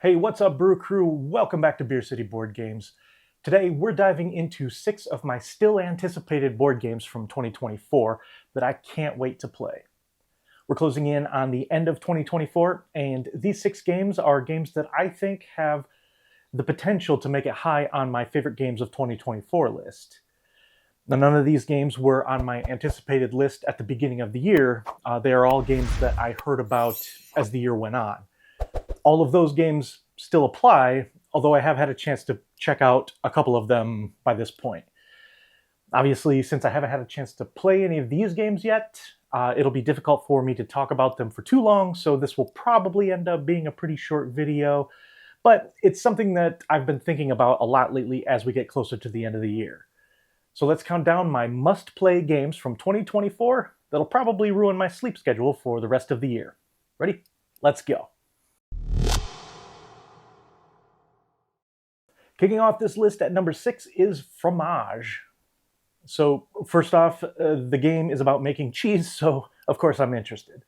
Hey, what's up, Brew Crew? Welcome back to Beer City Board Games. Today, we're diving into 6 of my still anticipated board games from 2024 that I can't wait to play. We're closing in on the end of 2024, and these 6 games are games that I think have the potential to make it high on my favorite games of 2024 list. Now, none of these games were on my anticipated list at the beginning of the year. They are all games that I heard about as the year went on. All of those games still apply, although I have had a chance to check out a couple of them by this point. Obviously, since I haven't had a chance to play any of these games yet, it'll be difficult for me to talk about them for too long, so this will probably end up being a pretty short video, but it's something that I've been thinking about a lot lately as we get closer to the end of the year. So let's count down my must-play games from 2024 that'll probably ruin my sleep schedule for the rest of the year. Ready? Let's go. Kicking off this list at number 6 is Fromage. So first off, the game is about making cheese, so of course I'm interested.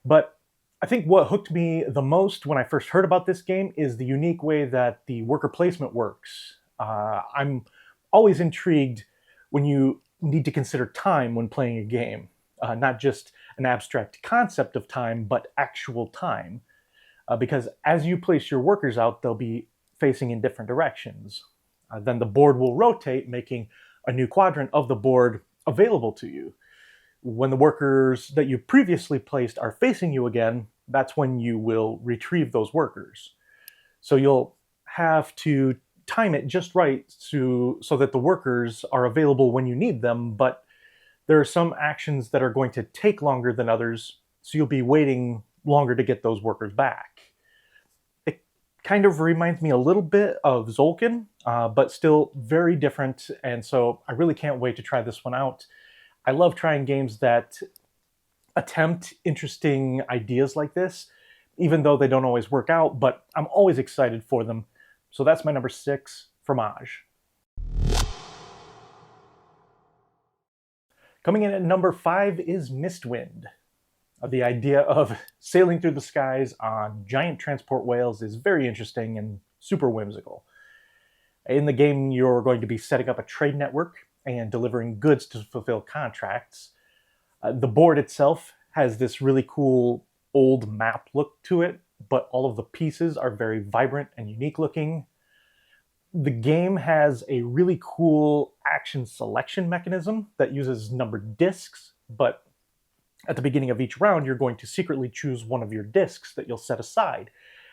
But I think what hooked me the most when I first heard about this game is the unique way that the worker placement works. I'm always intrigued when you need to consider time when playing a game. Not just an abstract concept of time, but actual time. Because as you place your workers out, they'll be facing in different directions. Then the board will rotate, making a new quadrant of the board available to you. When the workers that you previously placed are facing you again, that's when you will retrieve those workers. So you'll have to time it just right so that the workers are available when you need them, but there are some actions that are going to take longer than others, so you'll be waiting longer to get those workers back. Kind of reminds me a little bit of Zolkin, but still very different, and so I really can't wait to try this one out. I love trying games that attempt interesting ideas like this, even though they don't always work out, but I'm always excited for them. So that's my number 6, Fromage. Coming in at number 5 is Mistwind. The idea of sailing through the skies on giant transport whales is very interesting and super whimsical. In the game, you're going to be setting up a trade network and delivering goods to fulfill contracts. The board itself has this really cool old map look to it, but all of the pieces are very vibrant and unique looking. The game has a really cool action selection mechanism that uses numbered discs, but at the beginning of each round, you're going to secretly choose one of your discs that you'll set aside,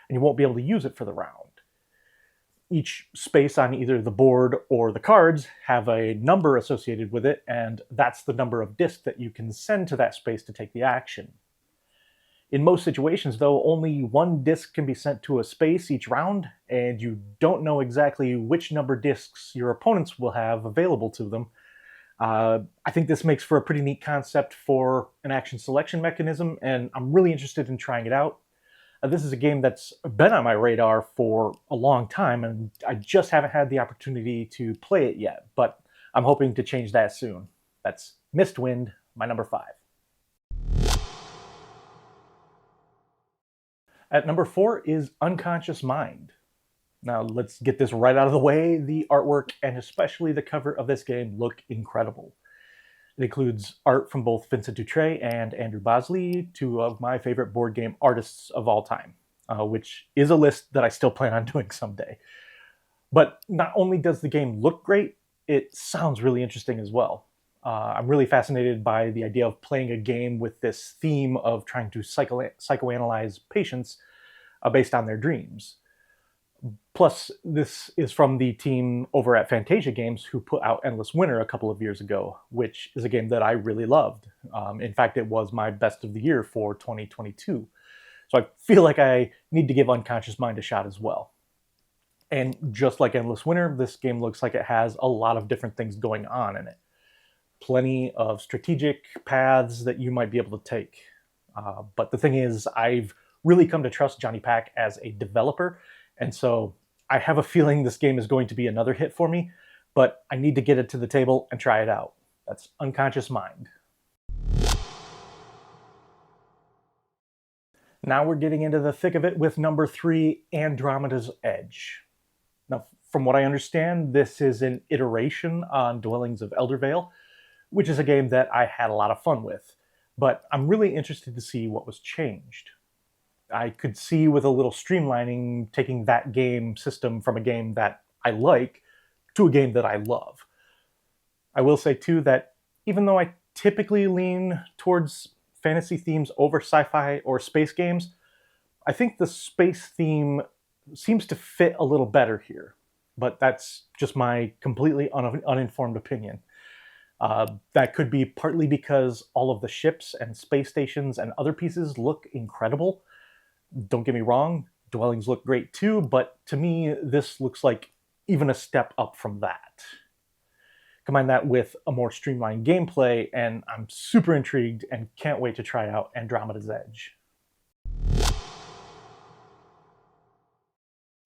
and you won't be able to use it for the round. Each space on either the board or the cards have a number associated with it, and that's the number of discs that you can send to that space to take the action. In most situations, though, only one disc can be sent to a space each round, and you don't know exactly which number discs your opponents will have available to them. I think this makes for a pretty neat concept for an action selection mechanism, and I'm really interested in trying it out. This is a game that's been on my radar for a long time, and I just haven't had the opportunity to play it yet, but I'm hoping to change that soon. That's Mistwind, my number 5. At number 4 is Unconscious Mind. Now, let's get this right out of the way. The artwork, and especially the cover of this game, look incredible. It includes art from both Vincent Dutrait and Andrew Bosley, 2 of my favorite board game artists of all time, which is a list that I still plan on doing someday. But not only does the game look great, it sounds really interesting as well. I'm really fascinated by the idea of playing a game with this theme of trying to psychoanalyze patients based on their dreams. Plus, this is from the team over at Fantasia Games who put out Endless Winter a couple of years ago, which is a game that I really loved. In fact, it was my best of the year for 2022. So I feel like I need to give Unconscious Mind a shot as well. And just like Endless Winter, this game looks like it has a lot of different things going on in it. Plenty of strategic paths that you might be able to take. But the thing is, I've really come to trust Johnny Pack as a developer, and so I have a feeling this game is going to be another hit for me, but I need to get it to the table and try it out. That's Unconscious Mind. Now we're getting into the thick of it with number 3, Andromeda's Edge. Now, from what I understand, this is an iteration on Dwellings of Eldervale, which is a game that I had a lot of fun with. But I'm really interested to see what was changed. I could see with a little streamlining taking that game system from a game that I like to a game that I love. I will say too that even though I typically lean towards fantasy themes over sci-fi or space games, I think the space theme seems to fit a little better here. But that's just my completely uninformed opinion. That could be partly because all of the ships and space stations and other pieces look incredible. Don't get me wrong, Dwellings look great too, but to me, this looks like even a step up from that. Combine that with a more streamlined gameplay, and I'm super intrigued and can't wait to try out Andromeda's Edge.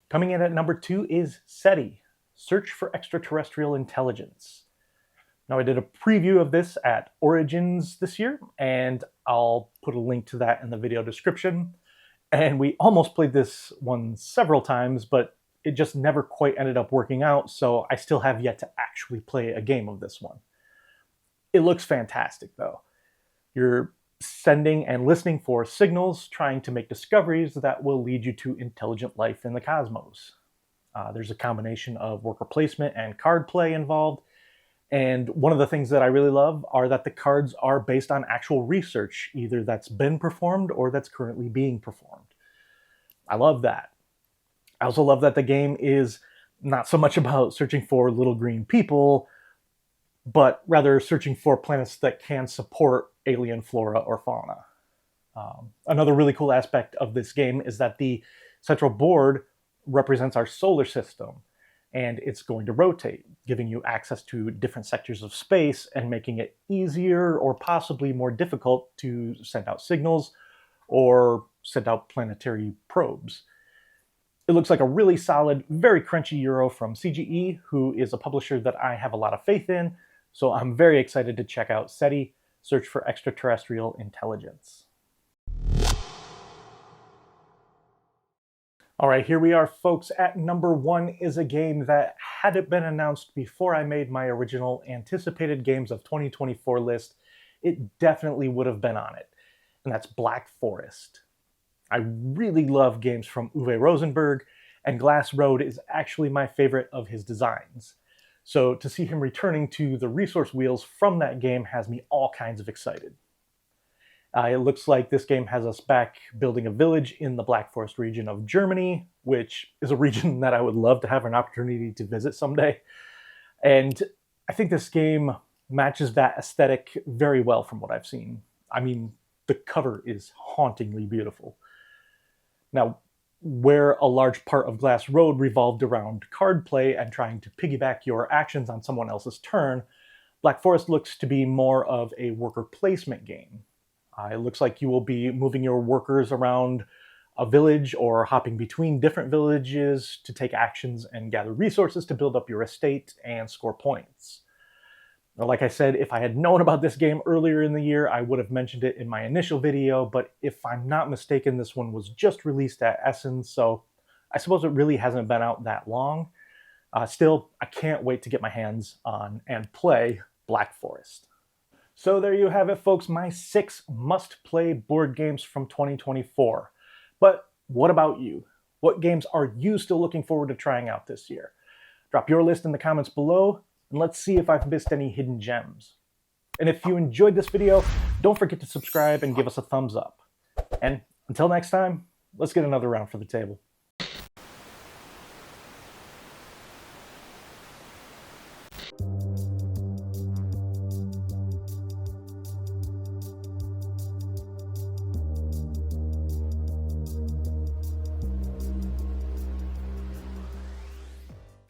Coming in at number 2 is SETI, Search for Extraterrestrial Intelligence. Now, I did a preview of this at Origins this year, and I'll put a link to that in the video description. And we almost played this one several times, but it just never quite ended up working out, so I still have yet to actually play a game of this one. It looks fantastic, though. You're sending and listening for signals, trying to make discoveries that will lead you to intelligent life in the cosmos. There's a combination of worker placement and card play involved, and one of the things that I really love are that the cards are based on actual research, either that's been performed or that's currently being performed. I love that. I also love that the game is not so much about searching for little green people, but rather searching for planets that can support alien flora or fauna. Another really cool aspect of this game is that the central board represents our solar system, and it's going to rotate, giving you access to different sectors of space and making it easier or possibly more difficult to send out signals or send out planetary probes. It looks like a really solid, very crunchy Euro from CGE, who is a publisher that I have a lot of faith in, so I'm very excited to check out SETI, Search for Extraterrestrial Intelligence. All right, here we are, folks. At number 1 is a game that, had it been announced before I made my original anticipated games of 2024 list, it definitely would have been on it, and that's Black Forest. I really love games from Uwe Rosenberg, and Glass Road is actually my favorite of his designs. So to see him returning to the resource wheels from that game has me all kinds of excited. It looks like this game has us back building a village in the Black Forest region of Germany, which is a region that I would love to have an opportunity to visit someday. And I think this game matches that aesthetic very well from what I've seen. I mean, the cover is hauntingly beautiful. Now, where a large part of Glass Road revolved around card play and trying to piggyback your actions on someone else's turn, Black Forest looks to be more of a worker placement game. It looks like you will be moving your workers around a village or hopping between different villages to take actions and gather resources to build up your estate and score points. Now, like I said, if I had known about this game earlier in the year, I would have mentioned it in my initial video, but if I'm not mistaken, this one was just released at Essen, so I suppose it really hasn't been out that long. Still, I can't wait to get my hands on and play Black Forest. So there you have it, folks, my 6 must-play board games from 2024. But what about you? What games are you still looking forward to trying out this year? Drop your list in the comments below, and let's see if I've missed any hidden gems. And if you enjoyed this video, don't forget to subscribe and give us a thumbs up. And until next time, let's get another round for the table.